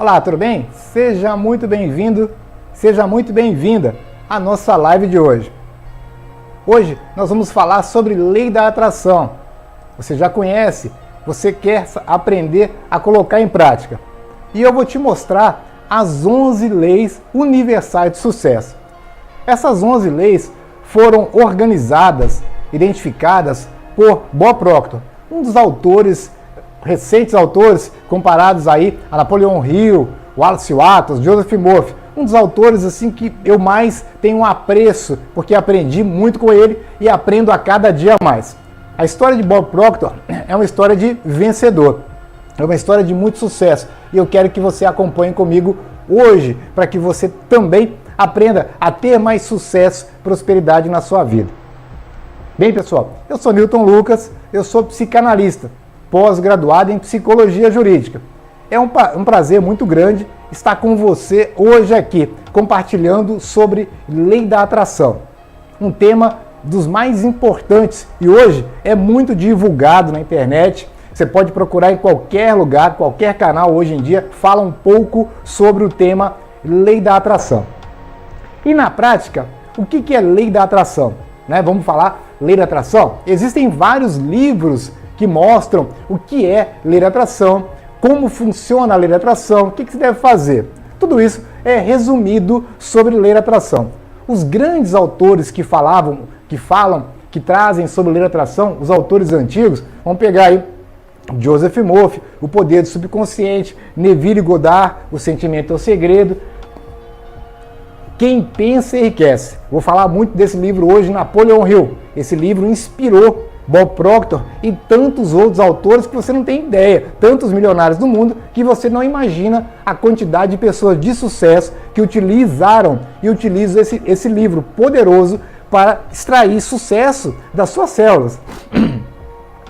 Olá, tudo bem? Seja muito bem-vindo, seja muito bem-vinda à nossa live de hoje. Hoje nós vamos falar sobre lei da atração. Você já conhece, você quer aprender a colocar em prática. E eu vou te mostrar as 11 leis universais de sucesso. Essas 11 leis foram organizadas, identificadas por Bob Proctor, um dos autores, recentes autores, comparados aí a Napoleão Hill, Wallace Wattles, Joseph Murphy, um dos autores assim que eu mais tenho um apreço, porque aprendi muito com ele e aprendo a cada dia mais. A história de Bob Proctor é uma história de vencedor, é uma história de muito sucesso e eu quero que você acompanhe comigo hoje para que você também aprenda a ter mais sucesso e prosperidade na sua vida. Bem, pessoal, eu sou Newton Lucas, eu sou psicanalista, pós-graduado em psicologia jurídica. É um prazer muito grande estar com você hoje aqui, compartilhando sobre lei da atração. Um tema dos mais importantes e hoje é muito divulgado na internet. Você pode procurar em qualquer lugar, qualquer canal hoje em dia, fala um pouco sobre o tema lei da atração. E na prática, o que é lei da atração? Vamos falar lei da atração? Existem vários livros que mostram o que é lei da atração, como funciona a lei da atração, o que você deve fazer. Tudo isso é resumido sobre lei da atração. Os grandes autores que trazem sobre lei da atração, os autores antigos, vamos pegar aí Joseph Murphy, O Poder do Subconsciente, Neville Goddard, O Sentimento é o Segredo. Quem pensa enriquece. Vou falar muito desse livro hoje, Napoleão Hill. Esse livro inspirou Bob Proctor e tantos outros autores que você não tem ideia, tantos milionários do mundo que você não imagina a quantidade de pessoas de sucesso que utilizaram e utilizam esse livro poderoso para extrair sucesso das suas células.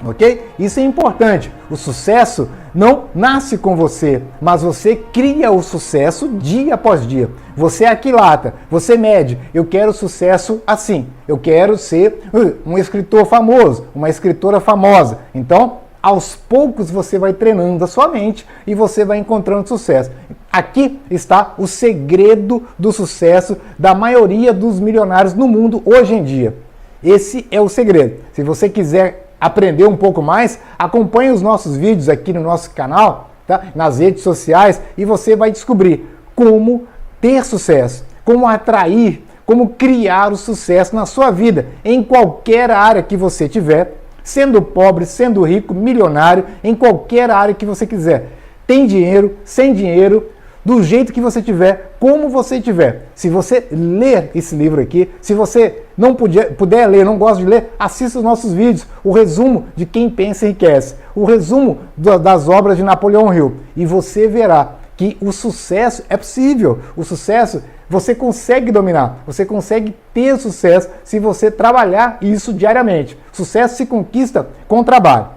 Ok? Isso é importante. O sucesso não nasce com você, mas você cria o sucesso dia após dia. Você aquilata, você mede. Eu quero sucesso assim. Eu quero ser um escritor famoso, uma escritora famosa. Então, aos poucos você vai treinando a sua mente e você vai encontrando sucesso. Aqui está o segredo do sucesso da maioria dos milionários no mundo hoje em dia. Esse é o segredo. Se você quiser aprender um pouco mais, acompanhe os nossos vídeos aqui no nosso canal, tá? Nas redes sociais, e você vai descobrir como ter sucesso, como atrair, como criar o sucesso na sua vida, em qualquer área que você tiver, sendo pobre, sendo rico, milionário, em qualquer área que você quiser. Tem dinheiro, sem dinheiro, do jeito que você tiver, como você tiver. Se você ler esse livro aqui, se você não puder ler, não gosta de ler, assista os nossos vídeos, o resumo de Quem Pensa Enriquece, o resumo das obras de Napoleão Hill, e você verá que o sucesso é possível. O sucesso você consegue dominar, você consegue ter sucesso se você trabalhar isso diariamente. Sucesso se conquista com trabalho.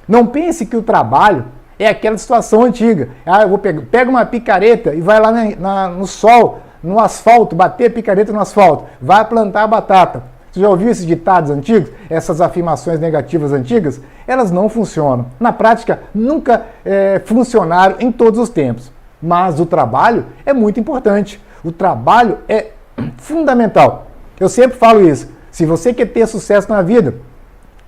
Não pense que o trabalho é aquela situação antiga. Eu vou pega uma picareta e vai lá no sol, no asfalto, bater a picareta no asfalto, vai plantar a batata. Você já ouviu esses ditados antigos? Essas afirmações negativas antigas? Elas não funcionam. Na prática, nunca funcionaram em todos os tempos. Mas o trabalho é muito importante. O trabalho é fundamental. Eu sempre falo isso. Se você quer ter sucesso na vida,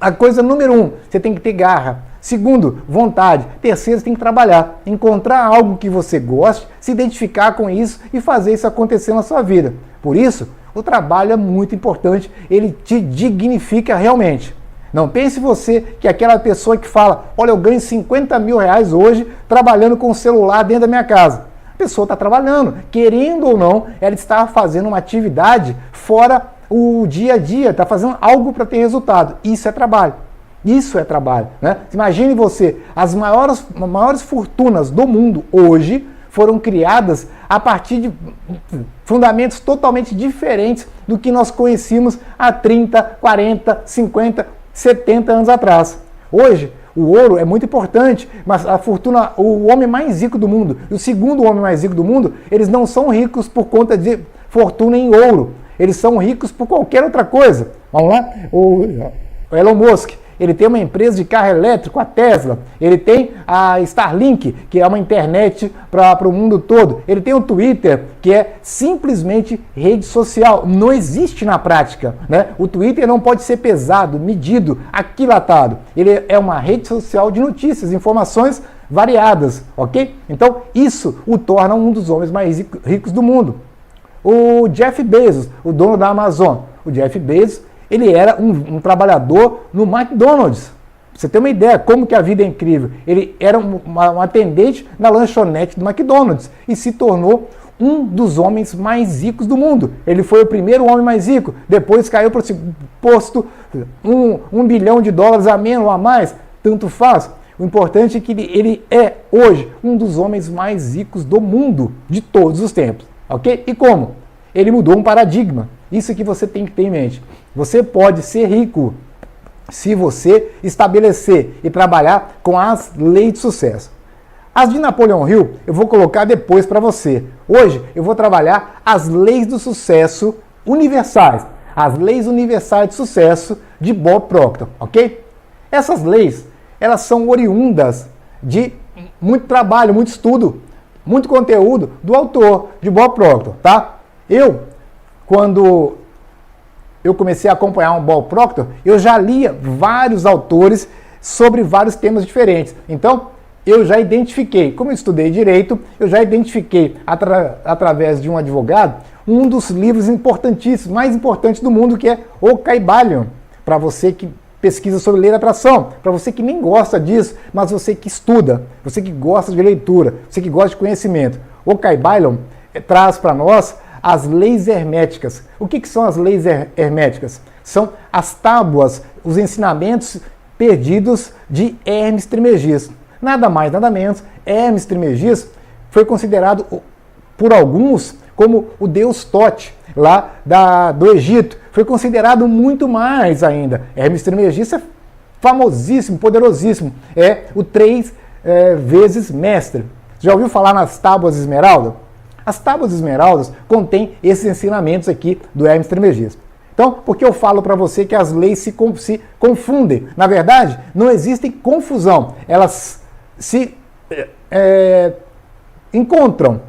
a coisa número 1, você tem que ter garra. Segundo, vontade. Terceiro, você tem que trabalhar. Encontrar algo que você goste, se identificar com isso e fazer isso acontecer na sua vida. Por isso, o trabalho é muito importante. Ele te dignifica realmente. Não pense você que aquela pessoa que fala, olha, eu ganho 50 mil reais hoje trabalhando com o celular dentro da minha casa. A pessoa está trabalhando. Querendo ou não, ela está fazendo uma atividade fora o dia a dia. Está fazendo algo para ter resultado. Isso é trabalho. Isso é trabalho, né? Imagine você, as maiores fortunas do mundo hoje foram criadas a partir de fundamentos totalmente diferentes do que nós conhecíamos há 30, 40, 50, 70 anos atrás. Hoje, o ouro é muito importante, mas a fortuna, o homem mais rico do mundo e o segundo homem mais rico do mundo, eles não são ricos por conta de fortuna em ouro. Eles são ricos por qualquer outra coisa. Vamos lá? O Elon Musk. Ele tem uma empresa de carro elétrico, a Tesla. Ele tem a Starlink, que é uma internet para o mundo todo. Ele tem o Twitter, que é simplesmente rede social. Não existe na prática, né? O Twitter não pode ser pesado, medido, aquilatado. Ele é uma rede social de notícias, informações variadas, ok? Então, isso o torna um dos homens mais ricos do mundo. O Jeff Bezos, o dono da Amazon. O Jeff Bezos, ele era um trabalhador no McDonald's. Pra você ter uma ideia como que a vida é incrível. Ele era um atendente na lanchonete do McDonald's e se tornou um dos homens mais ricos do mundo. Ele foi o primeiro homem mais rico, depois caiu para o posto $1 bilhão a menos ou a mais, tanto faz. O importante é que ele é hoje um dos homens mais ricos do mundo de todos os tempos. Ok? E como? Ele mudou um paradigma. Isso que você tem que ter em mente. Você pode ser rico se você estabelecer e trabalhar com as leis de sucesso. As de Napoleão Hill eu vou colocar depois para você. Hoje eu vou trabalhar as leis do sucesso universais. As leis universais de sucesso de Bob Proctor. Ok? Essas leis, elas são oriundas de muito trabalho, muito estudo, muito conteúdo do autor, de Bob Proctor, tá? Quando eu comecei a acompanhar o Bob Proctor, eu já lia vários autores sobre vários temas diferentes. Então, eu já identifiquei, como eu estudei direito, eu já identifiquei, através de um advogado, um dos livros importantíssimos, mais importantes do mundo, que é O Caibalion, para você que pesquisa sobre lei da atração, para você que nem gosta disso, mas você que estuda, você que gosta de leitura, você que gosta de conhecimento. O Caibalion traz para nós as leis herméticas. O que são as leis herméticas? São as tábuas, os ensinamentos perdidos de Hermes Trismegisto. Nada mais, nada menos, Hermes Trismegisto foi considerado por alguns como o deus Tote, lá do Egito. Foi considerado muito mais ainda. Hermes Trismegisto é famosíssimo, poderosíssimo. É o 3 vezes mestre. Já ouviu falar nas Tábuas de Esmeralda? As Tábuas de Esmeraldas contêm esses ensinamentos aqui do Hermes Trismegisto. Então, por que eu falo para você que as leis se confundem? Na verdade, não existe confusão. Elas se encontram.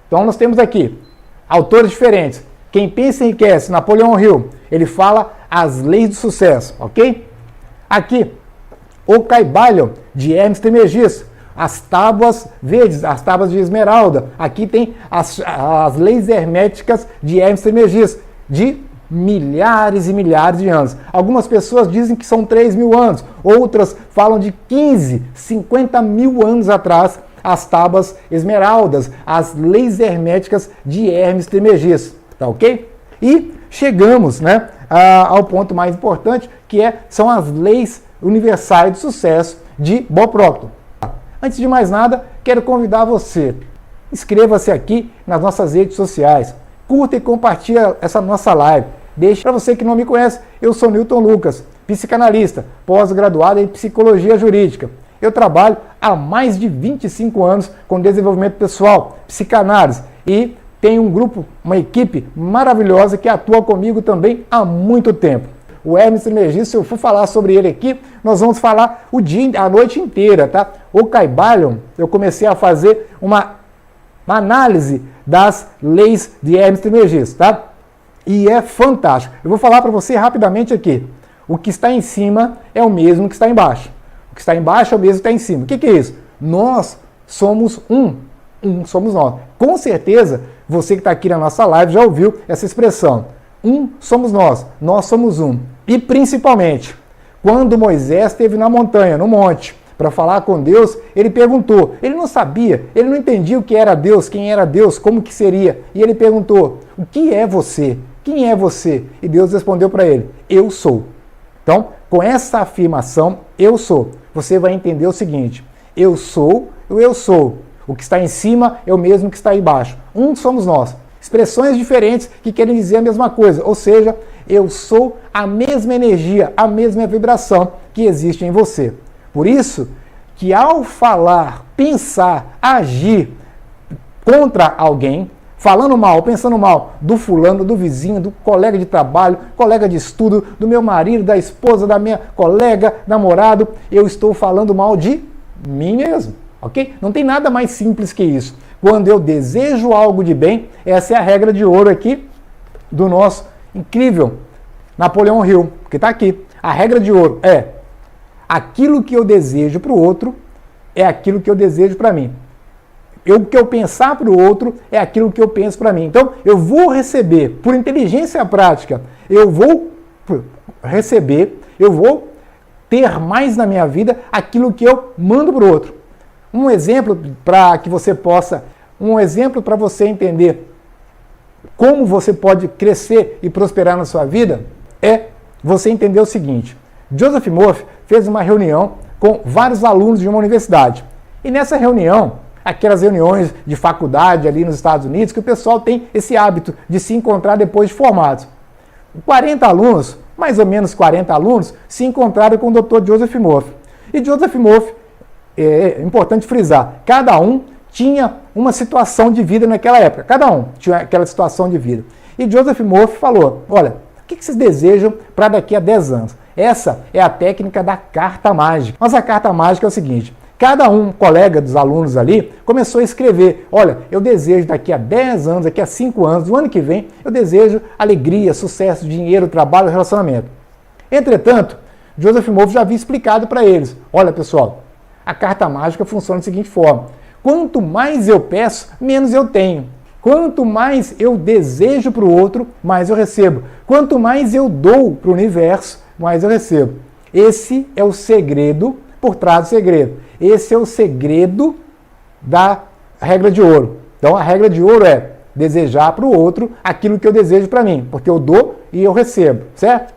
Então, nós temos aqui autores diferentes. Quem pensa enriquece, Napoleão Hill, ele fala as leis do sucesso, ok? Aqui, O Caibalion, de Hermes Trismegisto, as tábuas verdes, as tábuas de esmeralda. Aqui tem as leis herméticas de Hermes Trismegisto, de milhares e milhares de anos. Algumas pessoas dizem que são 3.000 anos, outras falam de 15, 50 mil anos atrás, as tábuas esmeraldas, as leis herméticas de Hermes Trismegisto, tá ok? E chegamos, né, ao ponto mais importante, que são as leis universais de sucesso de Bob Proctor. Antes de mais nada, quero convidar você, inscreva-se aqui nas nossas redes sociais, curta e compartilha essa nossa live. Deixa para você que não me conhece, eu sou Newton Lucas, psicanalista, pós-graduado em psicologia jurídica. Eu trabalho há mais de 25 anos com desenvolvimento pessoal, psicanálise, e tenho um grupo, uma equipe maravilhosa que atua comigo também há muito tempo. O Hermes Trismegisto, se eu for falar sobre ele aqui, nós vamos falar a noite inteira, tá? O Caibalion, eu comecei a fazer uma análise das leis de Hermes Trismegisto, tá? E é fantástico. Eu vou falar para você rapidamente aqui. O que está em cima é o mesmo que está embaixo. O que está embaixo é o mesmo que está em cima. O que é isso? Nós somos um. Um somos nós. Com certeza, você que está aqui na nossa live já ouviu essa expressão. Um somos nós somos um. E principalmente, quando Moisés esteve na montanha, no monte, para falar com Deus, ele perguntou. Ele não sabia, ele não entendia o que era Deus, quem era Deus, como que seria. E ele perguntou, o que é você? Quem é você? E Deus respondeu para ele, eu sou. Então, com essa afirmação, eu sou, você vai entender o seguinte, eu sou. O que está em cima é o mesmo que está embaixo. Um somos nós. Expressões diferentes que querem dizer a mesma coisa, ou seja, eu sou a mesma energia, a mesma vibração que existe em você. Por isso que ao falar, pensar, agir contra alguém, falando mal, pensando mal do fulano, do vizinho, do colega de trabalho, colega de estudo, do meu marido, da esposa, da minha colega, namorado, eu estou falando mal de mim mesmo, ok? Não tem nada mais simples que isso. Quando eu desejo algo de bem, essa é a regra de ouro aqui do nosso incrível Napoleão Hill, que está aqui. A regra de ouro é: aquilo que eu desejo para o outro é aquilo que eu desejo para mim. O que eu pensar para o outro é aquilo que eu penso para mim. Então, eu vou receber, por inteligência prática, eu vou ter mais na minha vida aquilo que eu mando para o outro. Um exemplo para você entender como você pode crescer e prosperar na sua vida é você entender o seguinte: Joseph Murphy fez uma reunião com vários alunos de uma universidade. E nessa reunião, aquelas reuniões de faculdade ali nos Estados Unidos, que o pessoal tem esse hábito de se encontrar depois de formados. 40 alunos, mais ou menos 40 alunos, se encontraram com o Dr. Joseph Murphy. E Joseph Murphy, é importante frisar, cada um tinha uma situação de vida naquela época. Cada um tinha aquela situação de vida. E Joseph Murphy falou: olha, o que vocês desejam para daqui a 10 anos? Essa é a técnica da carta mágica. Mas a carta mágica é o seguinte: cada colega dos alunos ali, começou a escrever: olha, eu desejo daqui a 10 anos, daqui a 5 anos, no ano que vem, eu desejo alegria, sucesso, dinheiro, trabalho, relacionamento. Entretanto, Joseph Murphy já havia explicado para eles: olha, pessoal, a carta mágica funciona da seguinte forma: quanto mais eu peço, menos eu tenho. Quanto mais eu desejo para o outro, mais eu recebo. Quanto mais eu dou para o universo, mais eu recebo. Esse é o segredo por trás do segredo. Esse é o segredo da regra de ouro. Então, a regra de ouro é desejar para o outro aquilo que eu desejo para mim, porque eu dou e eu recebo, certo?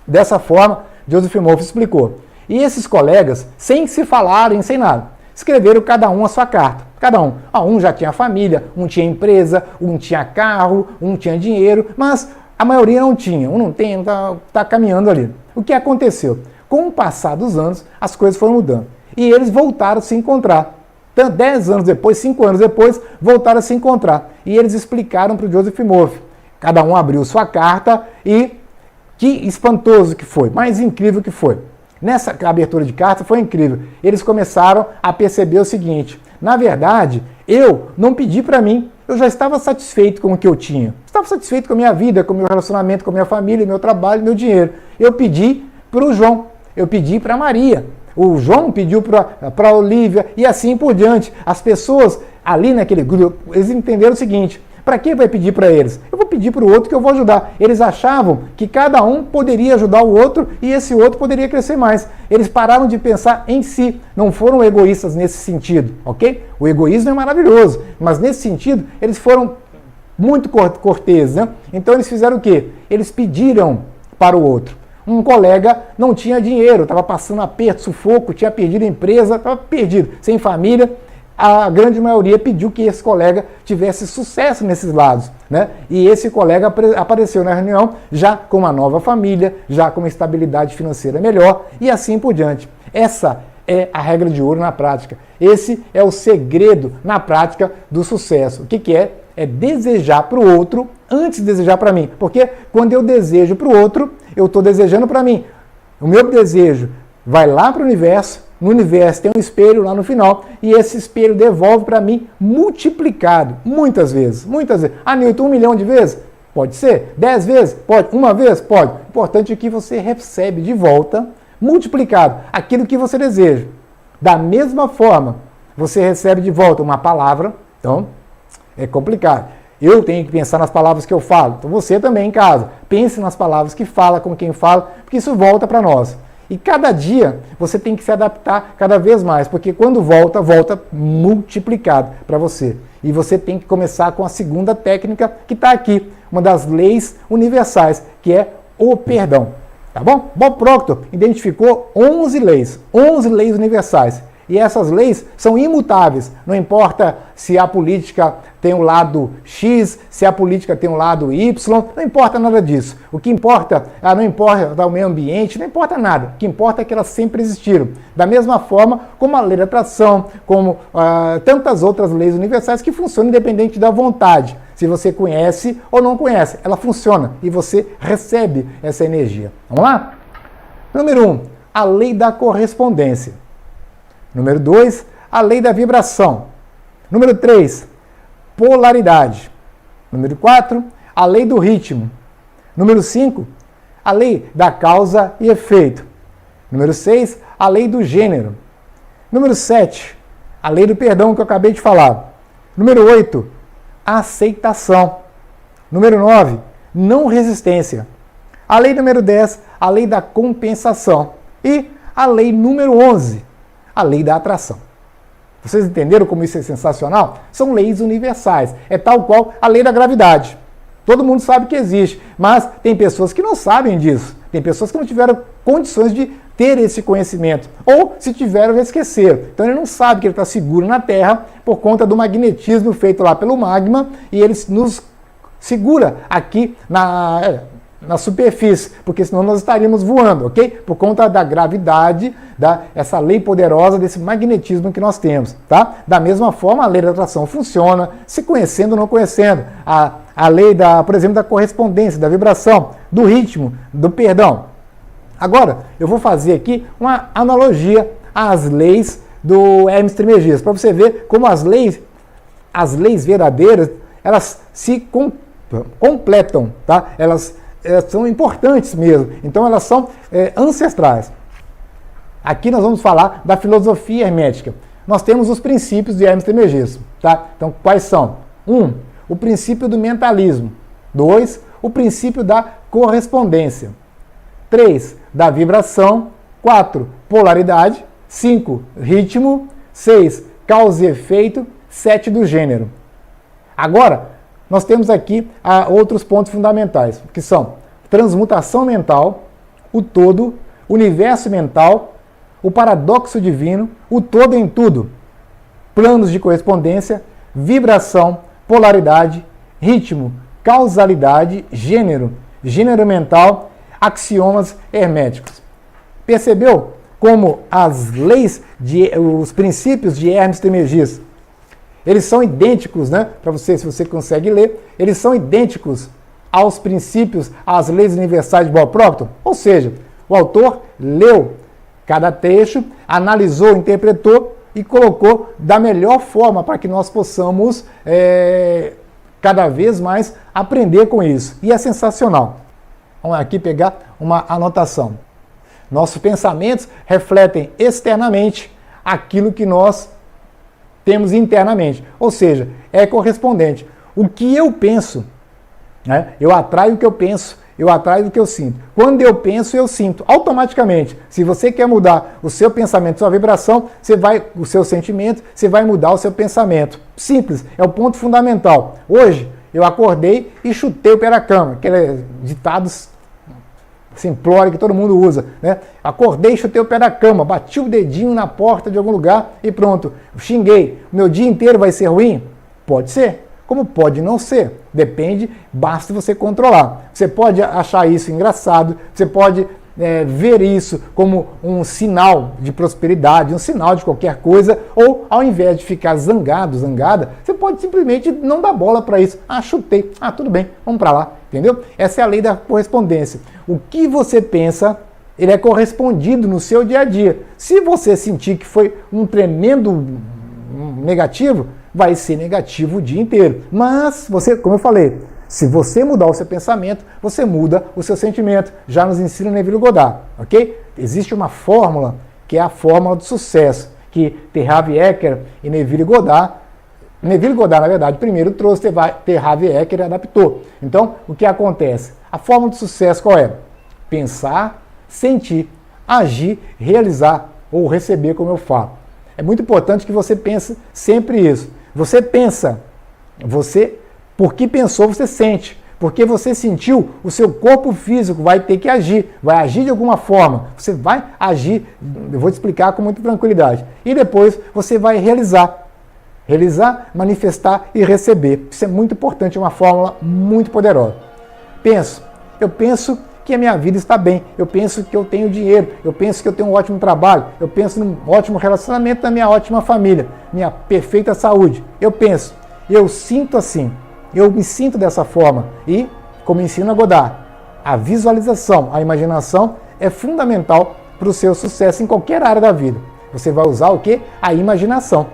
Dessa forma, Joseph Murphy explicou. E esses colegas, sem se falarem, sem nada, escreveram cada um a sua carta. Cada um. Um já tinha família, um tinha empresa, um tinha carro, um tinha dinheiro, mas a maioria não tinha. Um não tem, está caminhando ali. O que aconteceu? Com o passar dos anos, as coisas foram mudando. E eles voltaram a se encontrar. Então, 10 anos depois, 5 anos depois, voltaram a se encontrar. E eles explicaram para o Joseph Murphy. Cada um abriu sua carta e que espantoso que foi, mais incrível que foi. Nessa abertura de carta foi incrível. Eles começaram a perceber o seguinte: na verdade, eu não pedi para mim, eu já estava satisfeito com o que eu tinha. Estava satisfeito com a minha vida, com o meu relacionamento, com a minha família, meu trabalho, meu dinheiro. Eu pedi para o João, eu pedi para a Maria. O João pediu para a Olívia e assim por diante. As pessoas ali naquele grupo, eles entenderam o seguinte: para que vai pedir para eles? Eu vou pedir para o outro que eu vou ajudar. Eles achavam que cada um poderia ajudar o outro e esse outro poderia crescer mais. Eles pararam de pensar em si, não foram egoístas nesse sentido, ok? O egoísmo é maravilhoso, mas nesse sentido eles foram muito corteses, né? Então eles fizeram o quê? Eles pediram para o outro. Um colega não tinha dinheiro, estava passando aperto, sufoco, tinha perdido a empresa, estava perdido, sem família. A grande maioria pediu que esse colega tivesse sucesso nesses lados, né? E esse colega apareceu na reunião já com uma nova família, já com uma estabilidade financeira melhor e assim por diante. Essa é a regra de ouro na prática. Esse é o segredo na prática do sucesso. O que é? É desejar para o outro antes de desejar para mim. Porque quando eu desejo para o outro, eu estou desejando para mim. O meu desejo vai lá para o universo. No universo tem um espelho lá no final e esse espelho devolve para mim multiplicado, muitas vezes, muitas vezes. Ah, Newton, 1 milhão de vezes? Pode ser. 10 vezes? Pode. Uma vez? Pode. O importante é que você recebe de volta, multiplicado, aquilo que você deseja. Da mesma forma, você recebe de volta uma palavra, então é complicado. Eu tenho que pensar nas palavras que eu falo, então você também em casa, pense nas palavras que fala, com quem fala, porque isso volta para nós. E cada dia você tem que se adaptar cada vez mais, porque quando volta, volta multiplicado para você. E você tem que começar com a segunda técnica que está aqui, uma das leis universais, que é o perdão. Tá bom? Bob Proctor identificou 11 leis universais. E essas leis são imutáveis. Não importa se a política tem um lado X, se a política tem um lado Y, não importa nada disso. O que importa, não importa o meio ambiente, não importa nada. O que importa é que elas sempre existiram. Da mesma forma como a lei da atração, como tantas outras leis universais que funcionam independente da vontade. Se você conhece ou não conhece, ela funciona e você recebe essa energia. Vamos lá? Número 1, a lei da correspondência. Número 2, a lei da vibração. Número 3, polaridade. Número 4, a lei do ritmo. Número 5, a lei da causa e efeito. Número 6, a lei do gênero. Número 7, a lei do perdão que eu acabei de falar. Número 8, a aceitação. Número 9, não resistência. A lei número 10, a lei da compensação. E a lei número 11, a lei da atração. Vocês entenderam como isso é sensacional? São leis universais. É tal qual a lei da gravidade. Todo mundo sabe que existe, mas tem pessoas que não sabem disso. Tem pessoas que não tiveram condições de ter esse conhecimento. Ou, se tiveram, já esqueceram. Então ele não sabe que ele está seguro na Terra por conta do magnetismo feito lá pelo magma e ele nos segura aqui na superfície, porque senão nós estaríamos voando, ok? Por conta da gravidade, essa lei poderosa desse magnetismo que nós temos, tá? Da mesma forma, a lei da atração funciona, se conhecendo ou não conhecendo. A lei, por exemplo, da correspondência, da vibração, do ritmo, do perdão. Agora, eu vou fazer aqui uma analogia às leis do Hermes Trismegisto, para você ver como as leis verdadeiras, elas se completam, tá? Elas são importantes mesmo. Então elas são ancestrais. Aqui nós vamos falar da filosofia hermética. Nós temos os princípios de Hermes Trismegisto, tá? Então quais são? 1, o princípio do mentalismo. 2, o princípio da correspondência. 3, da vibração. 4, polaridade. 5, ritmo. 6, causa e efeito. 7, do gênero. Agora, nós temos aqui outros pontos fundamentais, que são transmutação mental, o todo, universo mental, o paradoxo divino, o todo em tudo, planos de correspondência, vibração, polaridade, ritmo, causalidade, gênero, gênero mental, axiomas herméticos. Percebeu como as leis, os princípios de Hermes Trismegisto, eles são idênticos, né? Para você, se você consegue ler, eles são idênticos aos princípios, às leis universais de Bohr-Proctor. Ou seja, o autor leu cada trecho, analisou, interpretou e colocou da melhor forma para que nós possamos cada vez mais aprender com isso. E é sensacional. Vamos aqui pegar uma anotação. Nossos pensamentos refletem externamente aquilo que nós temos internamente, ou seja, é correspondente. O que eu penso, né? Eu atraio o que eu penso, eu atraio o que eu sinto. Quando eu penso, eu sinto automaticamente. Se você quer mudar o seu pensamento, sua vibração, o seu sentimento, você vai mudar o seu pensamento. Simples, é o ponto fundamental. Hoje, eu acordei e chutei o pé da cama, aqueles ditados simplório que todo mundo usa, né? Acordei, chutei o pé da cama, bati o dedinho na porta de algum lugar e pronto, xinguei. O meu dia inteiro vai ser ruim? Pode ser, como pode não ser. Depende, basta você controlar. Você pode achar isso engraçado, você pode ver isso como um sinal de prosperidade, um sinal de qualquer coisa, ou ao invés de ficar zangado, zangada, você pode simplesmente não dar bola para isso. Chutei, tudo bem, vamos para lá, entendeu? Essa é a lei da correspondência. O que você pensa, ele é correspondido no seu dia a dia. Se você sentir que foi um tremendo negativo, vai ser negativo o dia inteiro. Mas, você, como eu falei, se você mudar o seu pensamento, você muda o seu sentimento. Já nos ensina Neville Goddard, ok? Existe uma fórmula, que é a fórmula do sucesso, que Terhavi Eker e Neville Goddard, na verdade, primeiro trouxe, Terhavi Eker e adaptou. Então, o que acontece? A fórmula do sucesso qual é? Pensar, sentir, agir, realizar ou receber, como eu falo. É muito importante que você pense sempre isso. Você pensa, porque pensou, você sente. Porque você sentiu, o seu corpo físico vai ter que agir, vai agir de alguma forma. Você vai agir, eu vou te explicar com muita tranquilidade. E depois você vai realizar. Realizar, manifestar e receber. Isso é muito importante, é uma fórmula muito poderosa. Eu penso que a minha vida está bem, eu penso que eu tenho dinheiro, eu penso que eu tenho um ótimo trabalho, eu penso num ótimo relacionamento da minha ótima família, minha perfeita saúde. Eu sinto assim. Eu me sinto dessa forma e, como ensina Godard, a visualização, a imaginação é fundamental para o seu sucesso em qualquer área da vida. Você vai usar o quê? A imaginação.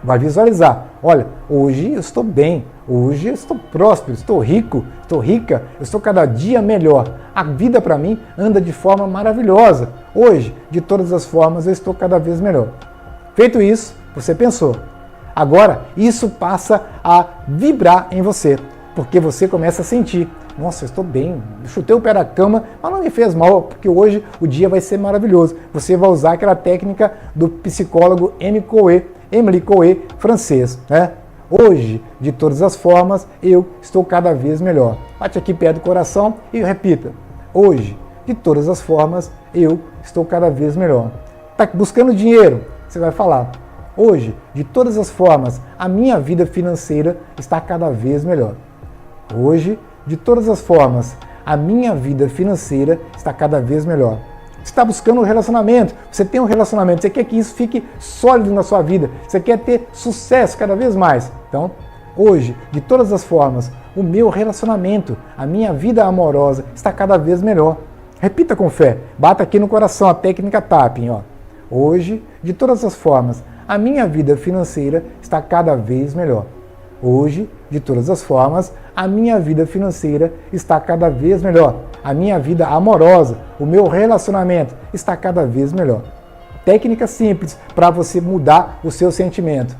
Vai visualizar. Olha, hoje eu estou bem, hoje eu estou próspero, estou rico, estou rica, eu estou cada dia melhor. A vida para mim anda de forma maravilhosa. Hoje, de todas as formas, eu estou cada vez melhor. Feito isso, você pensou. Agora, isso passa a vibrar em você, porque você começa a sentir, nossa, eu estou bem, eu chutei o pé da cama, mas não me fez mal, porque hoje o dia vai ser maravilhoso. Você vai usar aquela técnica do psicólogo Emile Coué, francês, né? Hoje, de todas as formas, eu estou cada vez melhor. Bate aqui perto do coração e repita. Hoje, de todas as formas, eu estou cada vez melhor. Está buscando dinheiro? Você vai falar. Hoje, de todas as formas, a minha vida financeira está cada vez melhor. Hoje, de todas as formas, a minha vida financeira está cada vez melhor. Você está buscando um relacionamento, você tem um relacionamento, você quer que isso fique sólido na sua vida, você quer ter sucesso cada vez mais. Então, hoje, de todas as formas, o meu relacionamento, a minha vida amorosa está cada vez melhor. Repita com fé, bata aqui no coração a técnica tapping, ó. Hoje, de todas as formas, a minha vida financeira está cada vez melhor. Hoje, de todas as formas, a minha vida financeira está cada vez melhor. A minha vida amorosa, o meu relacionamento está cada vez melhor. Técnica simples para você mudar o seu sentimento.